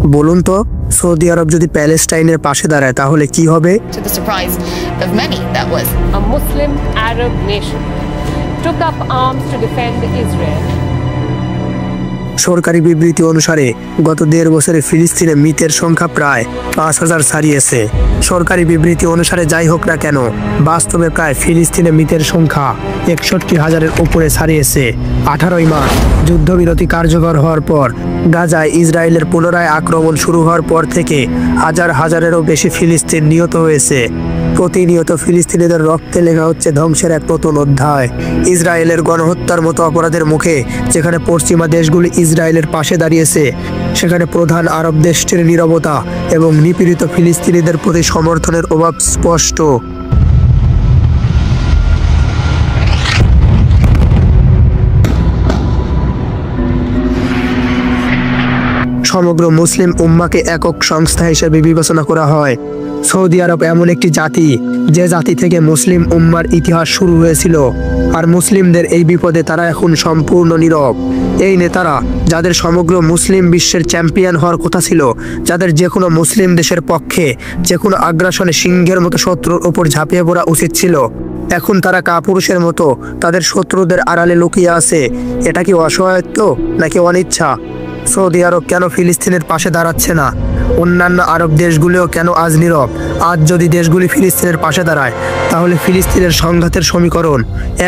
বলুন তো, সৌদি আরব যদি প্যালেস্টাইনের পাশে দাঁড়ায় তাহলে কি হবে? To the surprise of many, that was a Muslim Arab nation took up arms to defend Israel. সরকারি বিবৃতি অনুসারে গত 1.5 বছরে ফিলিস্তিনে মৃতের সংখ্যা প্রায় 5,000 ছাড়িয়েছে। সরকারি বিবৃতি অনুসারে যাই হোক না কেন, বাস্তবে প্রায় ফিলিস্তিনে মৃতের সংখ্যা 61,000-এর উপরে ছাড়িয়েছে। 18 মাস যুদ্ধবিরতি কার্যকর হওয়ার পর গাজায় ইসরায়েলের পুনরায় আক্রমণ শুরু হওয়ার পর থেকে হাজারেরও বেশি ফিলিস্তিন নিহত হয়েছে। প্রতিনিয়ত ফিলিস্তিনিদের রক্তে লেখা হচ্ছে ধ্বংসের এক নতুন অধ্যায়। ইসরায়েলের গণহত্যার মতো অপরাধের মুখে যেখানে পশ্চিমা দেশগুলি ইসরায়েলের পাশে দাঁড়িয়েছে, সেখানে প্রধান আরব দেশটির নীরবতা এবং নিপীড়িত ফিলিস্তিনিদের প্রতি সমর্থনের অভাব স্পষ্ট। সমগ্র মুসলিম উম্মাকে একক সংস্থা হিসেবে বিবেচনা করা হয়। সৌদি আরব এমন একটি জাতি, যে জাতি থেকে মুসলিম উম্মার ইতিহাস শুরু হয়েছিল, আর মুসলিমদের এই বিপদে তারা এখন সম্পূর্ণ নীরব। এই নেতারা, যাদের সমগ্র মুসলিম বিশ্বের চ্যাম্পিয়ন হওয়ার কথা ছিল, যাদের যে কোনো মুসলিম দেশের পক্ষে যে কোনো আগ্রাসনে সিংহের মতো শত্রুর উপর ঝাঁপিয়ে পড়া উচিত ছিল, এখন তারা কাপুরুষের মতো তাদের শত্রুদের আড়ালে লুকিয়ে আছে। এটা কি অসহায়ত্ব নাকি অনিচ্ছা? সৌদি আরব কেন ফিলিস্তিনের পাশে দাঁড়াচ্ছে না? অন্যান্য আরব দেশগুলিও কেন আজ নীরব? আজ যদি দেশগুলি ফিলিস্তিনের পাশে দাঁড়ায়, তাহলে ফিলিস্তিনের সংঘাতের সমীকরণ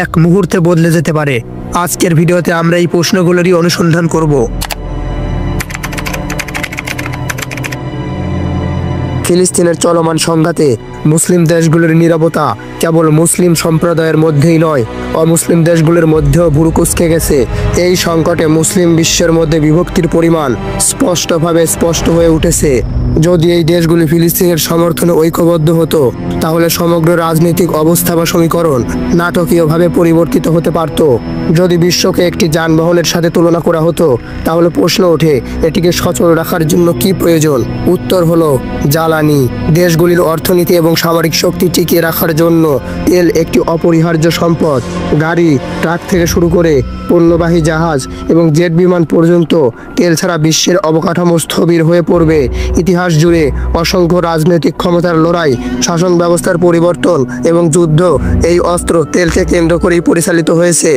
এক মুহূর্তে বদলে যেতে পারে। আজকের ভিডিওতে আমরা এই প্রশ্নগুলোরই অনুসন্ধান করব। ফিলিস্তিনের চলমান সংঘাতে মুসলিম দেশগুলির নীরবতা কেবল মুসলিম সম্প্রদায়ের মধ্যেই নয়, অমুসলিম দেশগুলির মধ্যেও ভুরুকুচকে গেছে। এই সংকটে মুসলিম বিশ্বের মধ্যে বিভক্তির পরিমাণ স্পষ্টভাবে স্পষ্ট হয়ে উঠেছে। যদি এই দেশগুলি ফিলিস্তিনের সমর্থনে ঐক্যবদ্ধ হতো, তাহলে সমগ্র রাজনৈতিক অবস্থা বা সমীকরণ নাটকীয়ভাবে পরিবর্তিত হতে পারত। যদি বিশ্বকে একটি যানবাহনের সাথে তুলনা করা হতো, তাহলে প্রশ্ন ওঠে, এটিকে সচল রাখার জন্য কি প্রয়োজন? উত্তর হলো জ্বালানি। দেশগুলির অর্থনীতি এবং সামরিক শক্তি টিকিয়ে রাখার জন্য তেল একটি অপরিহার্য সম্পদ। গাড়ি, ট্রাক থেকে শুরু করে পণ্যবাহী জাহাজ এবং জেট বিমান পর্যন্ত তেল ছাড়া বিশ্বের অবকাঠামো স্থবির হয়ে পড়বে। ইতিহাস জুড়ে অসংখ্য রাজনৈতিক ক্ষমতার লড়াই, শাসন ব্যবস্থার পরিবর্তন এবং যুদ্ধ এই অস্ত্র তেলকে কেন্দ্র করেই পরিচালিত হয়েছে।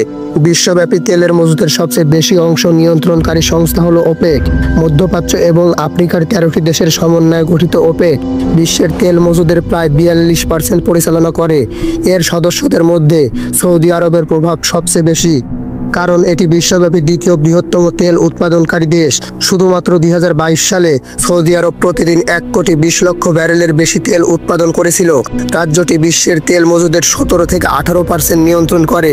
বিশ্বব্যাপী তেলের মজুদের সবচেয়ে বেশি অংশ নিয়ন্ত্রণকারী সংস্থা হলো ওপেক। মধ্যপ্রাচ্য এবং আফ্রিকার 13টি দেশের সমন্বয়ে গঠিত ওপেক বিশ্বের তেল মজুদের প্রায় 42% পরিচালনা করে। এর সদস্যদের মধ্যে সৌদি আরবের প্রভাব সবচেয়ে বেশি, কারণ এটি বিশ্বব্যাপী দ্বিতীয় বৃহত্তম তেল উৎপাদনকারী দেশ। শুধুমাত্র 2022 সালে সৌদি আরব প্রতিদিন 1,20,00,000 ব্যারেলের বেশি তেল উৎপাদন করেছিল। রাজ্যটি বিশ্বের তেল মজুদের 17 থেকে 18% নিয়ন্ত্রণ করে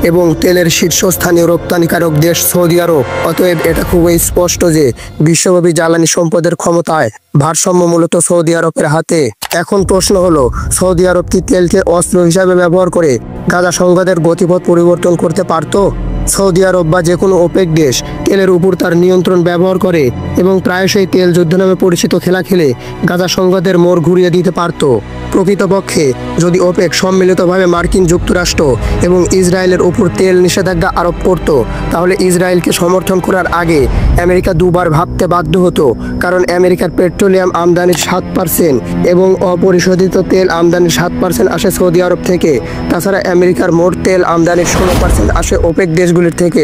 এবং তেলের শীর্ষস্থানীয় রপ্তানিকারক দেশ সৌদি আরব। অতএব এটা খুবই স্পষ্ট যে বিশ্বব্যাপী জ্বালানি সম্পদের ক্ষমতায় ভারসাম্য মূলত সৌদি আরবের হাতে। এখন প্রশ্ন হলো, সৌদি আরব কি তেলকে অস্ত্র হিসাবে ব্যবহার করে গাজা সংঘাতের গতিপথ পরিবর্তন করতে পারত? সৌদি আরব বা যে কোনো ওপেক দেশ তেলের উপর তার নিয়ন্ত্রণ ব্যবহার করে এবং প্রায়শই তেল যুদ্ধ নামে পরিচিত খেলা খেলে গাজা সংঘাতের মোড় ঘুরিয়ে দিতে পারত। প্রকৃতপক্ষে যদি ওপেক সম্মিলিতভাবে মার্কিন যুক্তরাষ্ট্র এবং ইসরায়েলের উপর তেল নিষেধাজ্ঞা আরোপ করত, তাহলে ইসরায়েলকে সমর্থন করার আগে আমেরিকা দুবার ভাবতে বাধ্য হতো, কারণ আমেরিকার পেট্রোলিয়াম আমদানির 7% এবং অপরিশোধিত তেল আমদানির 7% আসে সৌদি আরব থেকে। তাছাড়া আমেরিকার মোট তেল আমদানির 16% আসে ওপেক দেশগুলির থেকে।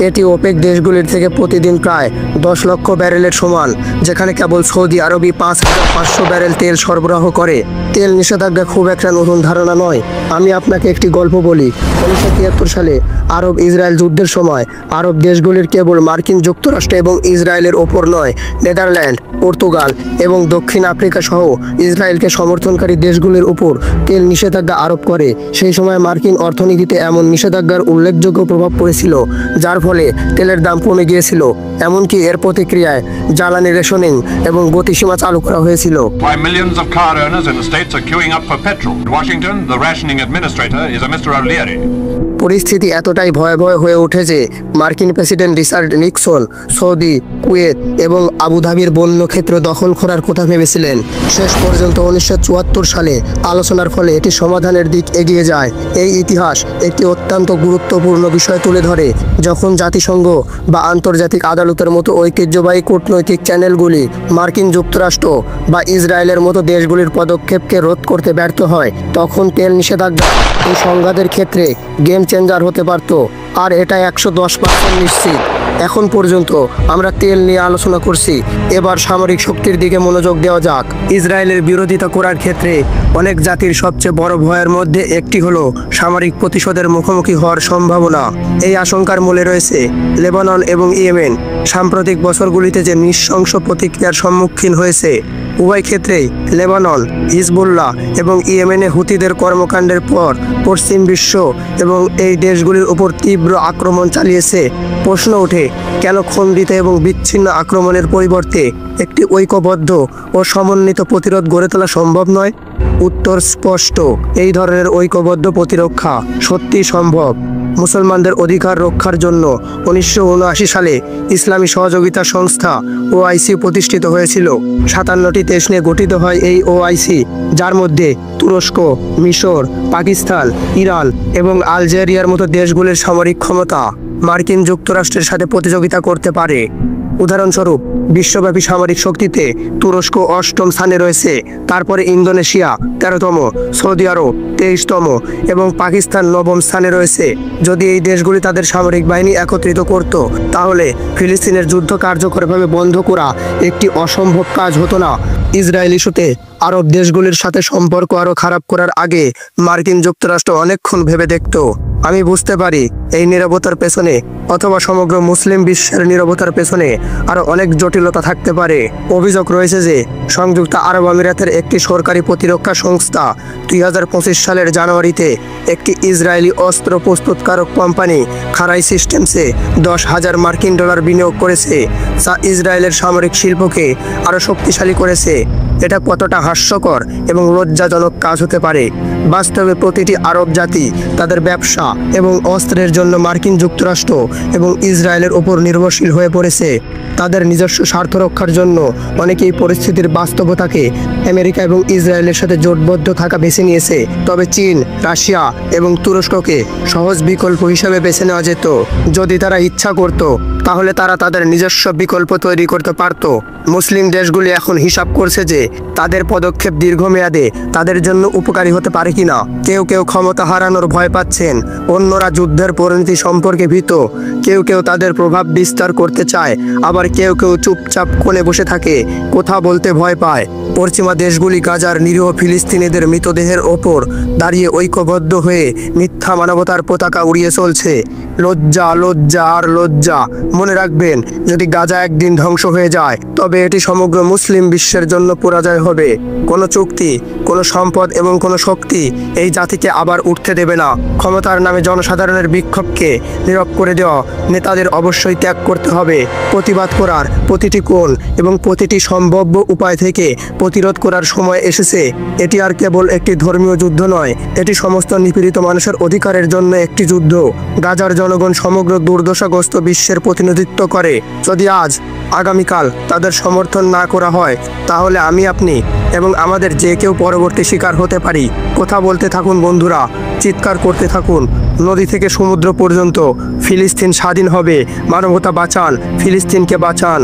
এটি ওপেক দেশগুলির থেকে প্রতিদিন প্রায় 10 লক্ষ ব্যারেলের সমান, যেখানে কেবল সৌদি আরবই 5,500 ব্যারেল তেল সরবরাহ করে। তেল নিষেধাজ্ঞা খুব একটা নতুন ধারণা নয়। আমি আপনাকে একটি গল্প বলি। 1973 সালে আরব ইসরায়েল যুদ্ধের সময় আরব দেশগুলির কেবল মার্কিন যুক্তরাষ্ট্র এবং ইসরায়েলের ওপর নয়, নেদারল্যান্ড, পর্তুগাল এবং দক্ষিণ আফ্রিকা সহ ইসরায়েলকে সমর্থনকারী দেশগুলির উপর তেল নিষেধাজ্ঞা আরোপ করে। সেই সময় মার্কিন অর্থনীতিতে এমন নিষেধাজ্ঞার উল্লেখযোগ্য প্রভাব পড়েছিল, যার ফলে তেলের দাম কমে গিয়েছিল। এমনকি এর প্রতিক্রিয়ায় জ্বালানি রেশনিং এবং গতিসীমা চালু করা হয়েছিল। Why millions of car owners in the States are queuing up for petrol. In Washington, the rationing administrator is a Mr. O'Leary. পরিস্থিতি এতটাই ভয়াবহ হয়ে ওঠে যে মার্কিন president Richard Nixon Saudi, Kuwait এবং আবুধাবির বন্য ক্ষেত্র দখল করার কথা ভেবেছিলেন। শেষ পর্যন্ত 1974 সালে আলোচনার ফলে এটি সমাধানের দিক এগিয়ে যায়। এই ইতিহাস একটি অত্যন্ত গুরুত্বপূর্ণ বিষয় তুলে ধরে, যখন জাতিসংঘ বা আন্তর্জাতিক আদালতের মতো ঐতিহ্যবাহী কূটনৈতিক চ্যানেলগুলি মার্কিন যুক্তরাষ্ট্র বা ইসরায়েলের মতো দেশগুলির পদক্ষেপকে রোধ করতে ব্যর্থ হয়, তখন তেল নিষেধাজ্ঞা এই সংঘাতের ক্ষেত্রে গেম চেঞ্জার হতে পারত। আর এটা 110% নিশ্চিত। এখন পর্যন্ত আমরা তেল নিয়ে আলোচনা করছি, এবার সামরিক শক্তির দিকে মনোযোগ দেওয়া যাক। ইসরায়েলের বিরোধিতা করার ক্ষেত্রে অনেক জাতির সবচেয়ে বড় ভয়ের মধ্যে একটি হলো সামরিক প্রতিশোধের মুখোমুখি হওয়ার সম্ভাবনা। এই আশঙ্কার মূলে রয়েছে লেবানন এবং ইয়েমেন সাম্প্রতিক বছরগুলিতে যে নৃশংস প্রতিক্রিয়ার সম্মুখীন হয়েছে। উভয় ক্ষেত্রেই লেবানন, হিজবুল্লাহ এবং ইয়েমেনে হুতিদের কর্মকাণ্ডের পর পশ্চিম বিশ্ব এবং এই দেশগুলির উপর তীব্র আক্রমণ চালিয়েছে। প্রশ্ন ওঠে, কেন খণ্ডিত এবং বিচ্ছিন্ন আক্রমণের পরিবর্তে একটি ঐক্যবদ্ধ ও সমন্বিত প্রতিরোধ গড়ে তোলা সম্ভব নয়? উত্তর স্পষ্ট, এই ধরনের ঐক্যবদ্ধ প্রতিরক্ষা সত্যি সম্ভব। মুসলমানদের অধিকার রক্ষার জন্য 1979 সালে ইসলামী সহযোগিতা সংস্থা ওআইসি প্রতিষ্ঠিত হয়েছিল। 57টি দেশ নিয়ে গঠিত হয় এই ওআইসি, যার মধ্যে তুরস্ক, মিশর, পাকিস্তান, ইরান এবং আলজেরিয়ার মতো দেশগুলির সামরিক ক্ষমতা মার্কিন যুক্তরাষ্ট্রের সাথে প্রতিযোগিতা করতে পারে। উদাহরণস্বরূপ, বিশ্বব্যাপী সামরিক শক্তিতে তুরস্ক 8ম স্থানে রয়েছে, তারপরে ইন্দোনেশিয়া 13তম, সৌদি আরব 23তম এবং পাকিস্তান 9ম স্থানে রয়েছে। যদি এই দেশগুলি তাদের সামরিক বাহিনী একত্রিত করত, তাহলে ফিলিস্তিনের যুদ্ধ কার্যকরভাবে বন্ধ করা একটি অসম্ভব কাজ হতো না। ইসরায়েল ইস্যুতে আরব দেশগুলির সাথে সম্পর্ক আরও খারাপ করার আগে মার্কিন যুক্তরাষ্ট্র অনেকক্ষণ ভেবে দেখত। আমি বুঝতে পারি এই নীরবতার পেছনে অথবা সমগ্র মুসলিম বিশ্বের নীরবতার পেছনে আরও অনেক জটিলতা থাকতে পারে। অভিযোগ রয়েছে যে সংযুক্ত আরব আমিরাতের একটি সরকারি প্রতিরক্ষা সংস্থা 2025 সালের জানুয়ারিতে একটি ইসরায়েলি অস্ত্র প্রস্তুতকারক কোম্পানি খারাই সিস্টেমসে $10,000 মার্কিন বিনিয়োগ করেছে, যা ইসরায়েলের সামরিক শিল্পকে আরও শক্তিশালী করেছে। এটা কতটা হাস্যকর এবং লজ্জাজনক কাজ হতে পারে? বাস্তবে প্রতিটি আরব জাতি তাদের ব্যবসা এবং অস্ত্রের জন্য মার্কিন যুক্তরাষ্ট্র এবং ইসরায়েলের উপর নির্ভরশীল হয়ে পড়েছে। তাদের নিজস্ব স্বার্থ রক্ষার জন্য অনেকেই পরিস্থিতির বাস্তবতাকে আমেরিকা এবং ইসরায়েলের সাথে জোটবদ্ধ থাকা বেছে নিয়েছে। তবে চীন, রাশিয়া এবং তুরস্ককে সহজ বিকল্প হিসেবে বেছে নেওয়া যেত। যদি তারা ইচ্ছা করত, তাহলে তারা তাদের নিজস্ব বিকল্প তৈরি করতে পারত। মুসলিম দেশগুলি এখন হিসাব করছে যে তাদের পদক্ষেপ দীর্ঘমেয়াদে তাদের জন্য উপকারী হতে পারে কিনা। কেউ কেউ ক্ষমতা হারানোর ভয় পাচ্ছেন, অন্যরা যুদ্ধের পরিণতি সম্পর্কে ভীত, কেউ কেউ তাদের প্রভাব বিস্তার করতে চায়, আবার কেউ কেউ চুপচাপ কোণে বসে থাকে, কথা বলতে ভয় পায়। পশ্চিমা দেশগুলি গাজার নিরীহ ফিলিস্তিনিদের মৃতদেহের ওপর দাঁড়িয়ে ঐক্যবদ্ধ হয়ে মিথ্যা মানবতার পতাকা উড়িয়ে চলছে। লজ্জা, লজ্জা আর লজ্জা। মনে রাখবেন, যদি গাজা একদিন ধ্বংস হয়ে যায়, তবে এটি সমগ্র মুসলিম বিশ্বের জন্য পরাজয় হবে। কোনো চুক্তি, কোনো সম্পদ এবং কোনো শক্তি এই জাতিকে আবার উঠতে দেবে না। ক্ষমতার নামে জনসাধারণের বিক্ষোভকে নীরব করে দেওয়া নেতাদের অবশ্যই ত্যাগ করতে হবে। প্রতিবাদ করার প্রতিটি কোণ এবং প্রতিটি সম্ভাব্য উপায় থেকে প্রতিরোধ করার সময় এসেছে। এটি আর কেবল একটি ধর্মীয় যুদ্ধ নয়, এটি সমস্ত নিপীড়িত মানুষের অধিকারের জন্য একটি যুদ্ধ। গাজার জনগণ সমগ্র দুর্দশাগ্রস্ত বিশ্বের প্রতিনিধিত্ব করে। যদি আজ, আগামীকাল তাদের সমর্থন না করা হয়, তাহলে আমি, আপনি এবং আমাদের যে কেউ পরবর্তী শিকার হতে পারি। কথা বলতে থাকুন বন্ধুরা, চিৎকার করতে থাকুন। নদী থেকে সমুদ্র পর্যন্ত ফিলিস্তিন স্বাধীন হবে। মানবতা বাঁচান, ফিলিস্তিনকে বাঁচান।